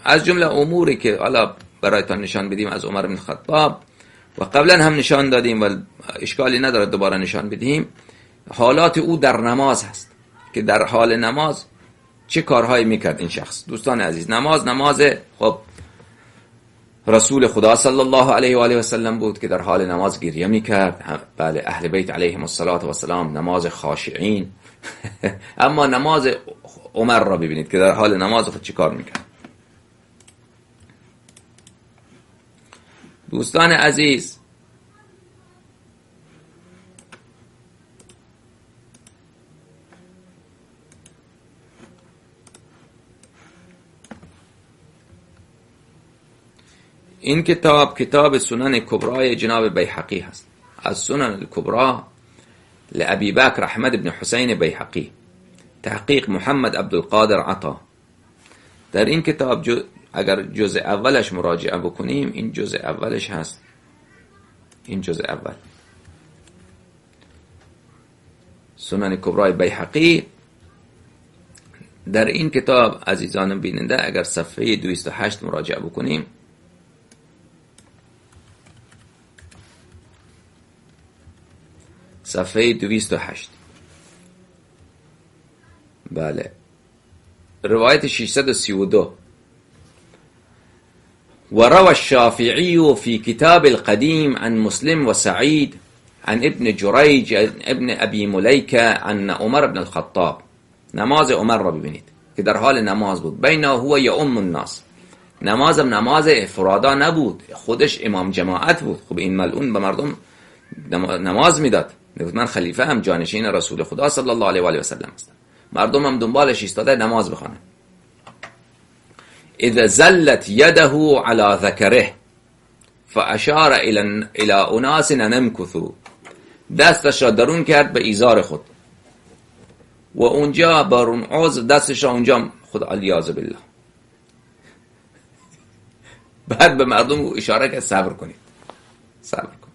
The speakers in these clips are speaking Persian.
از جمله اموری که حالا برایتان نشان بدیم از عمر بن خطاب و قبلا هم نشان دادیم و اشکالی نداره دوباره نشان بدیم، حالات او در نماز هست که در حال نماز چه کارهایی میکرد این شخص. دوستان عزیز، نماز خب رسول خدا صلی الله علیه و آله و سلم بود که در حال نماز گریه میکرد. بله، اهل بیت علیهم السلام نماز خاشعین. اما نماز عمر را ببینید که در حال نماز خود چه کار میکرد. دوستان عزیز، این کتاب سنن کبرای جناب بیهقی هست. از سنن الکبرى لأبی بکر احمد بن حسین بیهقی، تحقیق محمد عبدالقادر عطا. در این کتاب اگر جزء اولش مراجعه بکنیم، این جزء اولش هست. این جزء اول سنن کبرای بیهقی. در این کتاب عزیزان بیننده اگر صفحه 208 مراجعه بکنیم، صفحه 208، بله، روایت 632. وروى الشافعي في كتاب القديم عن مسلم وسعيد عن ابن جريج ابن ابي مليكة عن عمر بن الخطاب. نماز عمر را ببینید که در حال نماز بود. بینه هو یؤم الناس، نماز افرادا نبود، خودش امام جماعت بود. خب این ملعون به مردم نماز میداد. من خلیفه هم جانشین رسول خدا صلی الله علیه و آله و سلم هستم، مردم هم دنبالش ایستاده نماز بخوانن. اذا زلت يده على ذكره فاشار الى اناس نمكثوا، دستش را درون کرد به ایزار خود و اونجا بارون عضو دستش را اونجا خود علیاذ بالله. بعد به مردم اشاره کرد صبر کنید، صبر کن.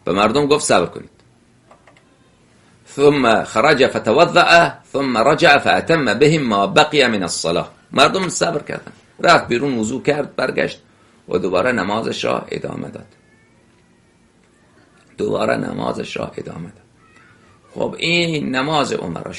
به مردم گفت صبر کنید. ثم خرج فتوضأ ثم رجع فأتم بهم ما بقي من الصلاة. مردم صبر کردن، رفت بیرون وضو کرد، برگشت و دوباره نمازش را ادامه داد. خب این نماز عمر